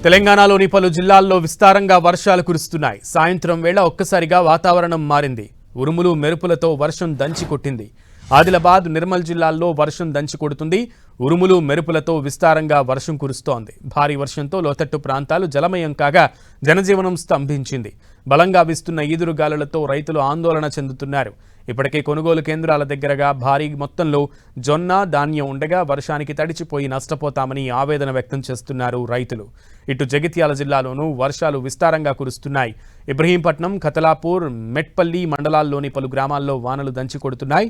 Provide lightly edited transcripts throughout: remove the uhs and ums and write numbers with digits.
తెలంగాణలోని పలు జిల్లాల్లో విస్తారంగా వర్షాలు కురుస్తున్నాయి. సాయంత్రం వేళ ఒక్కసారిగా వాతావరణం మారింది. ఉరుములు మెరుపులతో వర్షం దంచి కొట్టింది. ఆదిలాబాద్, నిర్మల్ జిల్లాల్లో వర్షం దంచి కొడుతుంది. ఉరుములు మెరుపులతో విస్తారంగా వర్షం కురుస్తోంది. భారీ వర్షంతో లోతట్టు ప్రాంతాలు జలమయం కాగా జనజీవనం స్తంభించింది. బలంగా వీస్తున్న ఈదురుగాలులతో రైతులు ఆందోళన చెందుతున్నారు. ఇప్పటికే కొనుగోలు కేంద్రాల దగ్గరగా భారీ మొత్తంలో జొన్న, ధాన్యం ఉండగా వర్షానికి తడిచిపోయి నష్టపోతామని ఆవేదన వ్యక్తం చేస్తున్నారు రైతులు. ఇటు జగిత్యాల జిల్లాలోనూ వర్షాలు విస్తారంగా కురుస్తున్నాయి. ఇబ్రహీంపట్నం, ఖతలాపూర్, మెట్పల్లి మండలాల్లోని పలు గ్రామాల్లో వానలు దంచి కొడుతున్నాయి.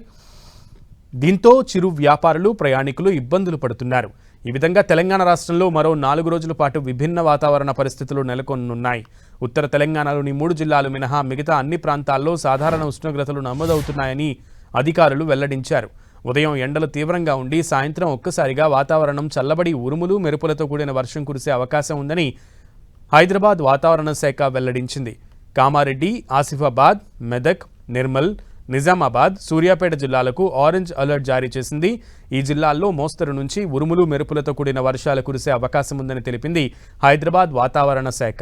దీంతో చిరు వ్యాపారులు, ప్రయాణికులు ఇబ్బందులు పడుతున్నారు. ఈ విధంగా తెలంగాణ రాష్ట్రంలో మరో 4 రోజుల పాటు విభిన్న వాతావరణ పరిస్థితులు నెలకొనున్నాయి. ఉత్తర తెలంగాణలోని 3 జిల్లాలు మినహా మిగతా అన్ని ప్రాంతాల్లో సాధారణ ఉష్ణోగ్రతలు నమోదవుతున్నాయని అధికారులు వెల్లడించారు. ఉదయం ఎండలు తీవ్రంగా ఉండి సాయంత్రం ఒక్కసారిగా వాతావరణం చల్లబడి ఉరుములు మెరుపులతో కూడిన వర్షం కురిసే అవకాశం ఉందని హైదరాబాద్ వాతావరణ శాఖ వెల్లడించింది. కామారెడ్డి, ఆసిఫాబాద్, మెదక్, నిర్మల్, నిజామాబాద్, సూర్యాపేట జిల్లాలకు ఆరెంజ్ అలర్ట్ జారీ చేసింది. ఈ జిల్లాల్లో మోస్తరు నుంచి ఉరుములు మెరుపులతో కూడిన వర్షాలు కురిసే అవకాశం ఉందని తెలిపింది హైదరాబాద్ వాతావరణ శాఖ.